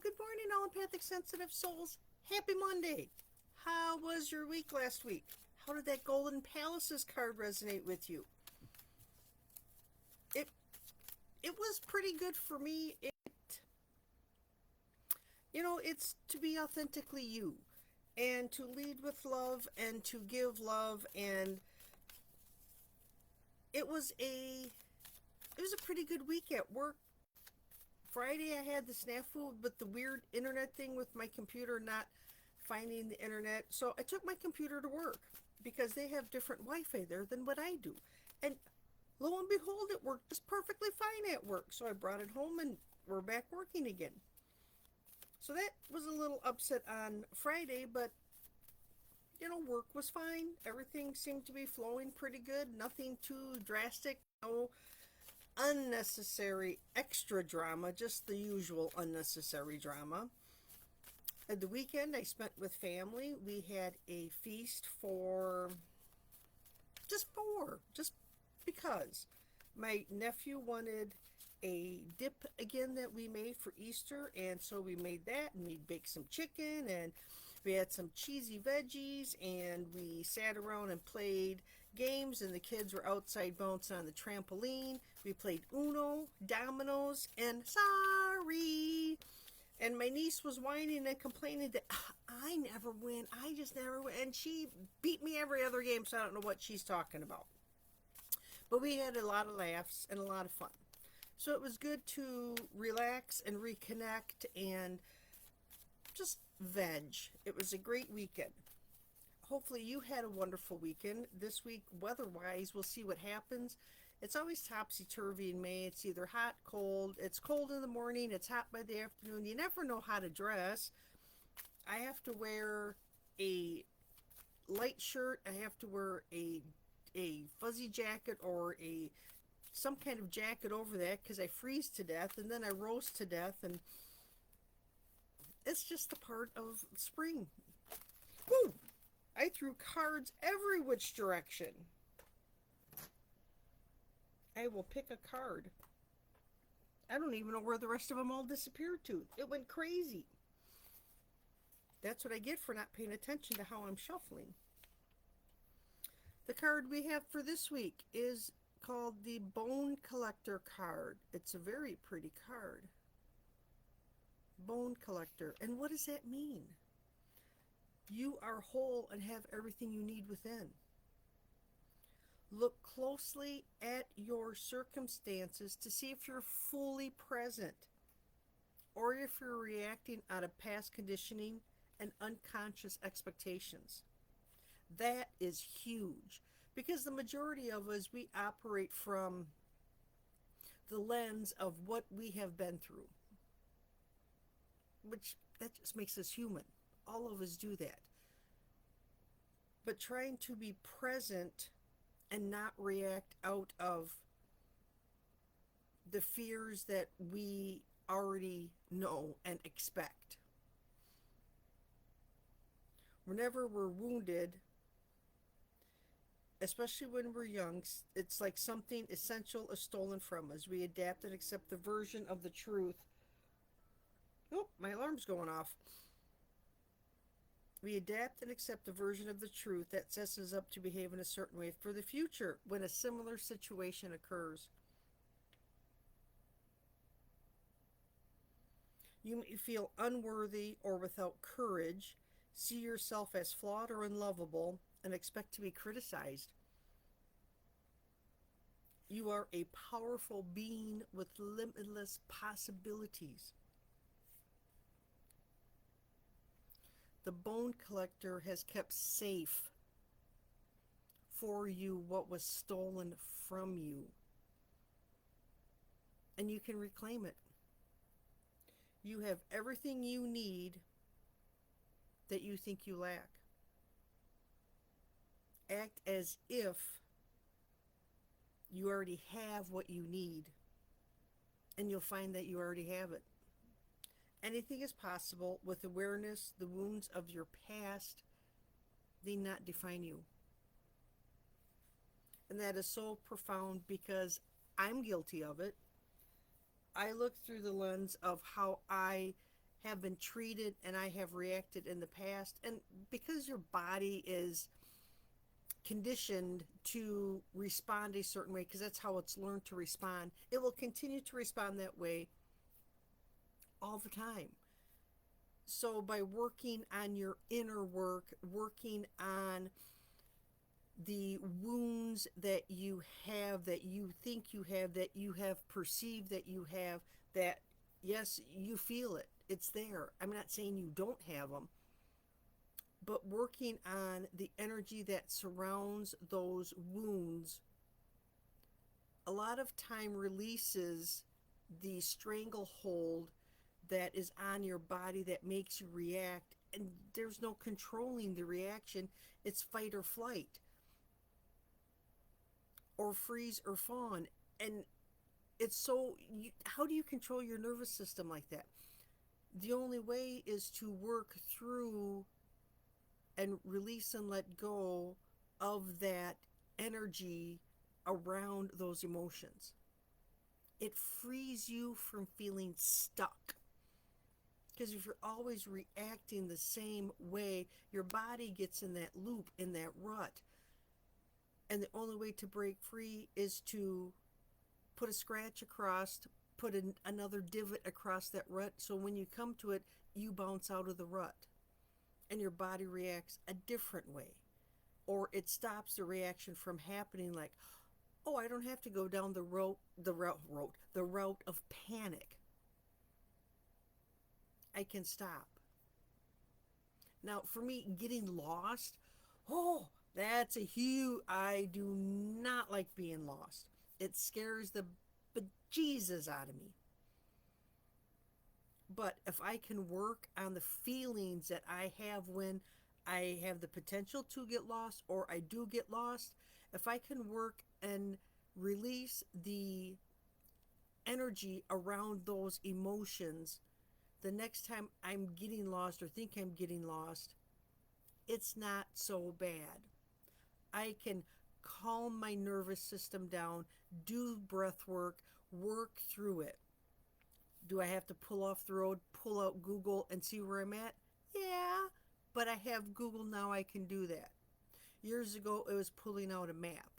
good morning, all empathic, sensitive souls. Happy Monday. How was your week last week? How did that Golden Palaces card resonate with you? It it was pretty good for me. It's to be authentically you and to lead with love and to give love, and it was a it was a pretty good week at work. Friday I had the snafu with the weird internet thing with my computer not finding the internet. So I took my computer to work because they have different Wi-Fi there than what I do. And lo and behold, it worked just perfectly fine at work. So I brought it home and we're back working again. So that was a little upset on Friday, but work was fine. Everything seemed to be flowing pretty good. Nothing too drastic. No unnecessary extra drama, just the usual unnecessary drama. At the weekend I spent with family. We had a feast for just because my nephew wanted a dip again that we made for Easter, and so we made that, and we baked some chicken, and we had some cheesy veggies, and we sat around and played games, and the kids were outside bouncing on the trampoline. We played Uno, Dominoes, and sorry. And my niece was whining and complaining that I never win. I just never win. And she beat me every other game, so I don't know what she's talking about. But we had a lot of laughs and a lot of fun. So it was good to relax and reconnect and just veg. It was a great weekend. Hopefully you had a wonderful weekend. This week, weather-wise, we'll see what happens. It's always topsy-turvy in May. It's either hot, cold. It's cold in the morning. It's hot by the afternoon. You never know how to dress. I have to wear a light shirt. I have to wear a fuzzy jacket or a some kind of jacket over that because I freeze to death and then I roast to death, and it's just a part of spring. Woo! I threw cards every which direction. I will pick a card. I don't even know where the rest of them all disappeared to. It went crazy. That's what I get for not paying attention to how I'm shuffling. The card we have for this week is called the Bone Collector card. It's a very pretty card. Bone Collector. And what does that mean? You are whole and have everything you need within. Look closely at your circumstances to see if you're fully present or if you're reacting out of past conditioning and unconscious expectations. That is huge because the majority of us, we operate from the lens of what we have been through, which that just makes us human. All of us do that. But trying to be present and not react out of the fears that we already know and expect. Whenever we're wounded, especially when we're young, it's like something essential is stolen from us. We adapt and accept the version of the truth. Oh, my alarm's going off. We adapt and accept the version of the truth that sets us up to behave in a certain way for the future when a similar situation occurs. You may feel unworthy or without courage, see yourself as flawed or unlovable, and expect to be criticized. You are a powerful being with limitless possibilities. The Bone Collector has kept safe for you what was stolen from you, and you can reclaim it. You have everything you need that you think you lack. Act as if you already have what you need, and you'll find that you already have it. Anything is possible with awareness. The wounds of your past, they not define you. And that is so profound because I'm guilty of it. I look through the lens of how I have been treated and I have reacted in the past. And because your body is conditioned to respond a certain way, because that's how it's learned to respond, it will continue to respond that way all the time. So by working on your inner work, working on the wounds that you have, that you think you have, that you have perceived that you have, that yes, you feel it, it's there. I'm not saying you don't have them, but working on the energy that surrounds those wounds a lot of time releases the stranglehold that is on your body that makes you react, and there's no controlling the reaction. It's fight or flight, or freeze or fawn. And it's how do you control your nervous system like that? The only way is to work through and release and let go of that energy around those emotions. It frees you from feeling stuck. Because if you're always reacting the same way, your body gets in that loop, in that rut. And the only way to break free is to put a scratch across, put another divot across that rut. So when you come to it, you bounce out of the rut. And your body reacts a different way. Or it stops the reaction from happening, like, oh, I don't have to go down the route of panic. I can stop. Now, for me, getting lost, oh, that's a huge, I do not like being lost. It scares the bejesus out of me. But if I can work on the feelings that I have when I have the potential to get lost, or I do get lost, if I can work and release the energy around those emotions, the next time I'm getting lost or think I'm getting lost, it's not so bad. I can calm my nervous system down, do breath work, work through it. Do I have to pull off the road, pull out Google and see where I'm at? Yeah, but I have Google now, I can do that. Years ago, it was pulling out a map.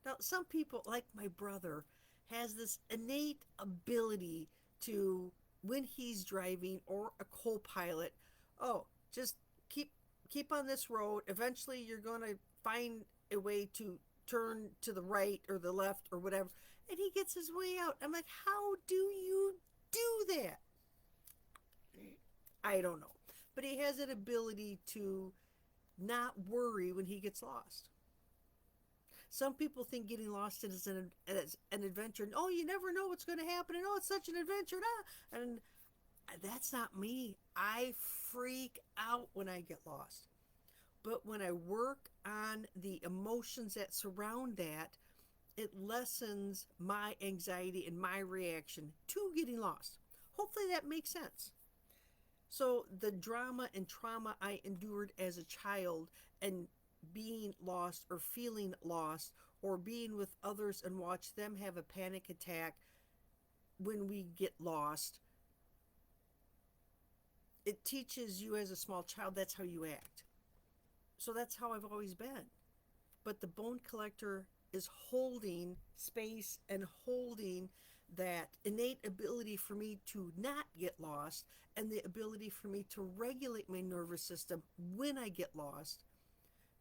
Now, some people, like my brother, has this innate ability to, when he's driving or a co-pilot, oh, just keep on this road. Eventually, you're going to find a way to turn to the right or the left or whatever. And he gets his way out. I'm like, how do you do that? I don't know. But he has an ability to not worry when he gets lost. Some people think getting lost is an adventure. And, oh, you never know what's going to happen. And, oh, it's such an adventure. Ah. And that's not me. I freak out when I get lost. But when I work on the emotions that surround that, it lessens my anxiety and my reaction to getting lost. Hopefully that makes sense. So the drama and trauma I endured as a child, and being lost or feeling lost, or being with others and watch them have a panic attack when we get lost, it teaches you as a small child that's how you act. So that's how I've always been. But the bone collector is holding space and holding that innate ability for me to not get lost, and the ability for me to regulate my nervous system when I get lost,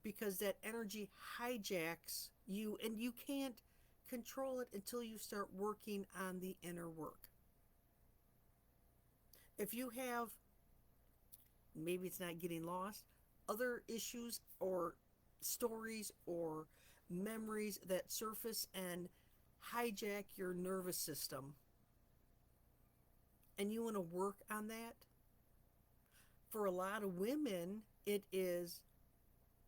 because that energy hijacks you and you can't control it until you start working on the inner work. If you have, maybe it's not getting lost, other issues or stories or memories that surface and hijack your nervous system, and you want to work on that, for a lot of women, it is,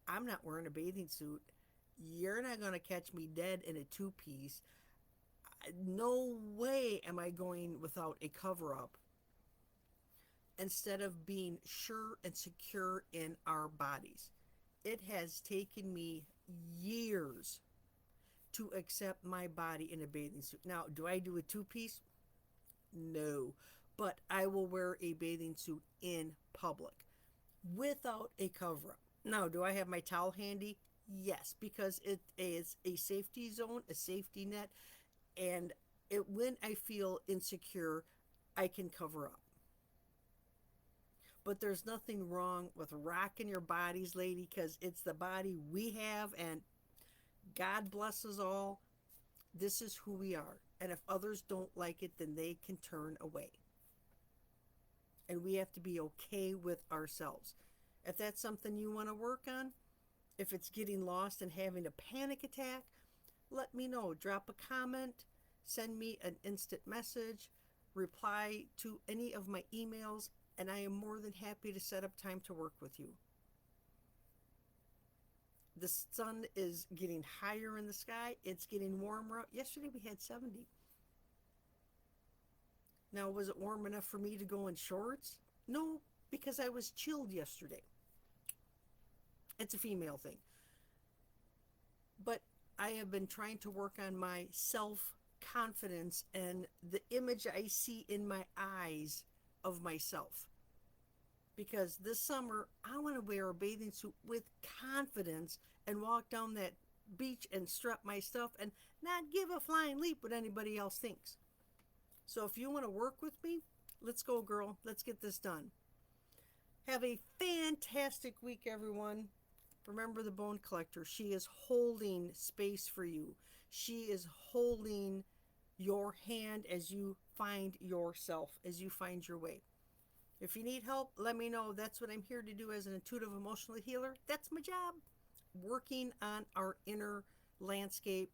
I'm not wearing a bathing suit. You're not going to catch me dead in a two-piece. No way am I going without a cover-up. Instead of being sure and secure in our bodies. It has taken me years to accept my body in a bathing suit. Now, do I do a two-piece? No. but I will wear a bathing suit in public without a cover up. Now, do I have my towel handy? Yes, because it is a safety zone, a safety net, and when I feel insecure, I can cover up. But there's nothing wrong with rocking your bodies, lady, because it's the body we have, and God bless us all. This is who we are. And if others don't like it, then they can turn away. And we have to be okay with ourselves. If that's something you want to work on, if it's getting lost and having a panic attack, let me know. Drop a comment, send me an instant message, reply to any of my emails, and I am more than happy to set up time to work with you. The sun is getting higher in the sky. It's getting warmer out. Yesterday we had 70. Now, was it warm enough for me to go in shorts? No, because I was chilled yesterday. It's a female thing. But I have been trying to work on my self confidence and the image I see in my eyes of myself. Because this summer, I want to wear a bathing suit with confidence and walk down that beach and strap my stuff and not give a flying leap what anybody else thinks. So if you want to work with me, let's go, girl. Let's get this done. Have a fantastic week, everyone. Remember the bone collector. She is holding space for you. She is holding your hand as you find yourself, as you find your way. If you need help, let me know. That's what I'm here to do as an intuitive emotional healer. That's my job. Working on our inner landscape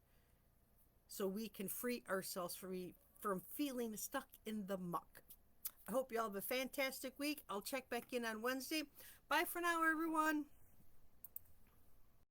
so we can free ourselves from feeling stuck in the muck. I hope you all have a fantastic week. I'll check back in on Wednesday. Bye for now, everyone.